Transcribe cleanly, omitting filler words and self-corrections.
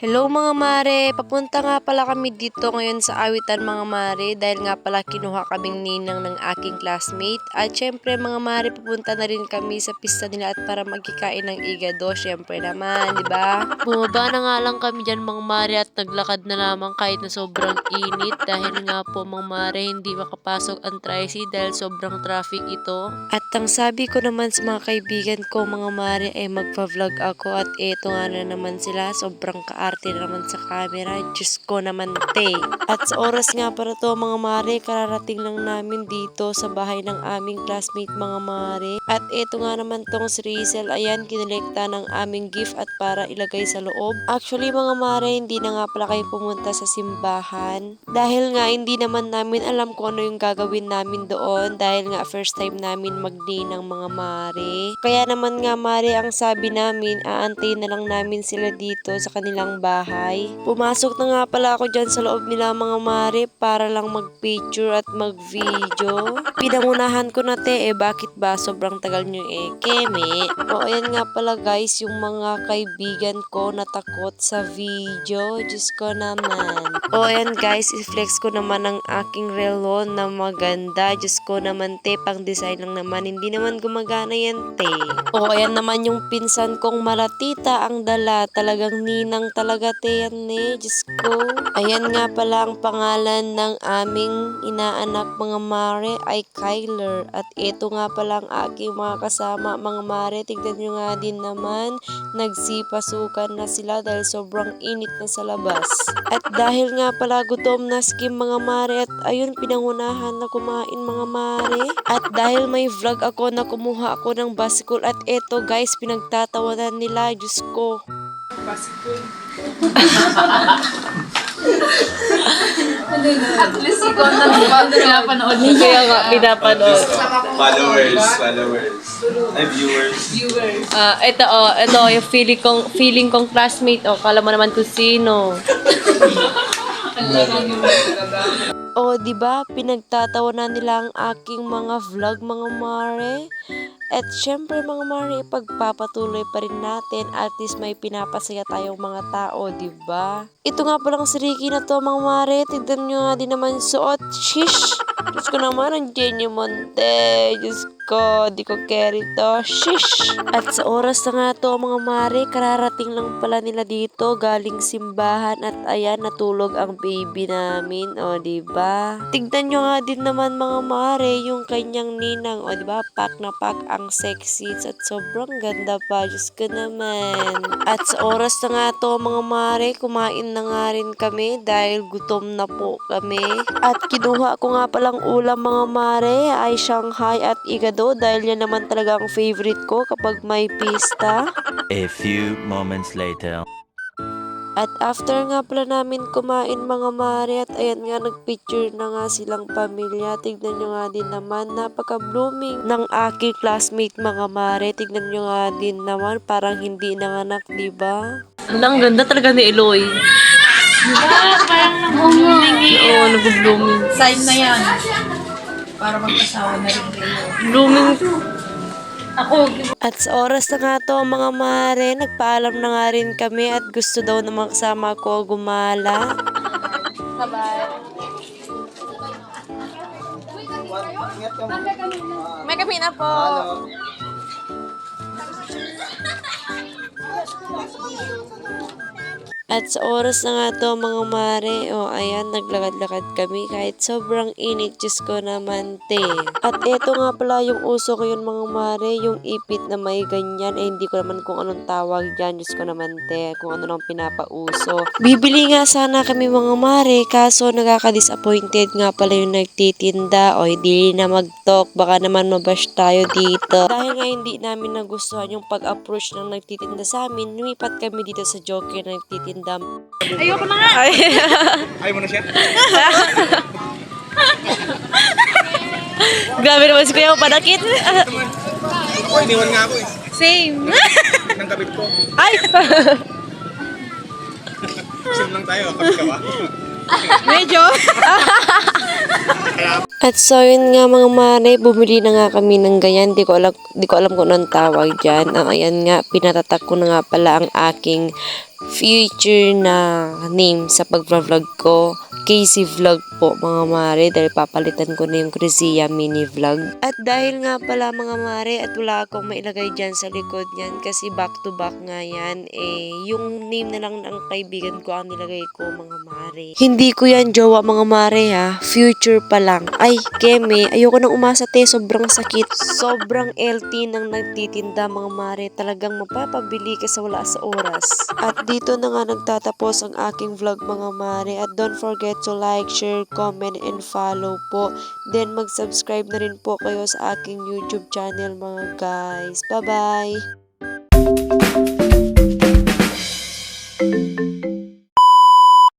Hello mga mare, papunta nga pala kami dito ngayon sa Awitan mga mare dahil nga pala kinuha kaming ninang ng aking classmate at syempre mga mare papunta na rin kami sa pista nila at para magkikain ng igado syempre naman, di ba? Bumaba na nga lang kami dyan mga mare at naglakad na lamang kahit na sobrang init dahil nga po mga mare hindi makapasok ang tricy dahil sobrang traffic ito. At ang sabi ko naman sa mga kaibigan ko mga mare ay magpa-vlog ako at eto nga na naman sila sobrang kaarte naman sa camera. Diyos ko naman te. At sa oras nga para to mga mare, kararating lang namin dito sa bahay ng aming classmate mga mare. At eto nga naman tong si Rizel, ayan kinolekta ng aming gift at para ilagay sa loob. Actually mga mare, hindi na nga pala kayo pumunta sa simbahan. Dahil nga hindi naman namin alam kung ano yung gagawin namin doon dahil nga first time namin magninang mga mare. Kaya naman nga mare, ang sabi namin, aantayin na lang namin sila dito sa kanilang bahay. Pumasok na nga pala ako dyan sa loob nila mga mare para lang mag-picture at mag-video. Pinangunahan ko na te, bakit ba sobrang tagal nyo keme? O ayan nga pala guys, yung mga kaibigan ko natakot sa video. Diyos ko naman. O ayan guys, i-flex ko naman ang aking relo na maganda. Diyos ko naman te, pang design lang naman. Hindi naman gumagana yan te. O ayan naman yung pinsan kong malatita ang dala. Talagang ninang talaga te yan eh. Diyos ko. Ayan nga pala ang pangalan ng aming inaanak mga mare ay Kyler. At ito nga pala ang aking mga kasama mga mare. Tignan nyo nga din naman. Nagsipasukan na sila dahil sobrang init na sa labas. At dahil nga pala gutom na skim mga mare at ayun pinangunahan na kumain mga mare. At dahil may vlog ako na kumuha ako ng basikol at eto guys pinagtatawanan nila. Diyos ko. Basikol. At least ikaw na pinapanood niya. Kaya nga pinapanood. Followers. Ay, viewers. Ito yung feeling kong classmate. Kala mo naman kung sino. O, di ba? Pinagtatawanan nila ang aking mga vlog, mga mare. At syempre mga mare, ipagpapatuloy pa rin natin at least may pinapasaya tayong mga tao, di ba? Ito nga palang si Ricky na to, mga mare. Tignan nyo nga din naman suot. Shish! Diyos ko naman, ang genuine monte. Diyos ko, di ko carry to. Shish! At sa oras na nga to, mga mare, kararating lang pala nila dito galing simbahan at ayan, natulog ang baby namin. O, di ba? Tignan nyo nga din naman mga mare, yung kanyang ninang. O, di ba? Pack na pack ang sexy at sobrang ganda pa. Diyos ko naman. At sa oras na nga to, mga mare, kumain na nga rin kami dahil gutom na po kami. At kinuha ko nga palang ulam mga mare ay Shanghai at igado dahil yan naman talaga ang favorite ko kapag may pista. A few moments later. At after nga pala namin kumain mga mare at ayan nga nagpicture na nga silang pamilya. Tignan nyo nga din naman napaka-blooming ng aking classmate mga mare. Tignan nyo nga din naman parang hindi nanganak, diba? Ang ganda talaga ni Eloy. Diba? Parang nag-blooming eh. Oo, nag-blooming. Sign na yan. Para mag-asawa na rin kayo. Blooming. Ako, At sa oras na nga to mga mare, nagpaalam na nga rin kami at gusto daw na makasama ko gumala. May kami na po. At sa oras na nga to mga mare, ayan, naglakad-lakad kami kahit sobrang init, Diyos ko naman te. At eto nga pala yung uso ko yun mga mare, yung ipit na may ganyan, hindi ko naman kung anong tawag dyan, Diyos ko naman te, kung ano nang pinapauso. Bibili nga sana kami mga mare, kaso nakaka-disappointed nga pala yung nagtitinda, hindi na mag-talk, baka naman mabash tayo dito. Dahil nga hindi namin nagustuhan yung pag-approach ng nagtitinda sa amin, lumipat kami dito sa Joker na nagtitinda. ayoko na nga. Ayaw mo na siya? Grabe naman si Kuya, panakit. Uy, iniwan nga ako eh. Same. Nang kabit ko. Ay! Sim lang tayo, kabit ka ba? Medyo. At so yun nga mga mare, bumili na nga kami ng ganyan. Di ko alam kung anong tawag dyan. Ayan nga, pinatatak ko na nga pala ang aking future na name sa pag-vlog ko, Casey Vlog po mga mare, dahil papalitan ko na yung Crizia Mini Vlog. At dahil nga pala mga mare, at wala akong mailagay dyan sa likod niyan kasi back to back nga yan, yung name na lang ng kaibigan ko ang nilagay ko mga mare. Hindi ko yan jowa mga mare ha, future pa lang. Ay, Keme, ayoko nang umasa te, sobrang sakit. Sobrang LT nang nagtitinda mga mare, talagang mapapabili ka sa wala sa oras. At dito na nga nagtatapos ang aking vlog mga mare, at don't forget to like, share, comment, and follow po. Then mag-subscribe na rin po kayo sa aking YouTube channel mga guys. Bye-bye!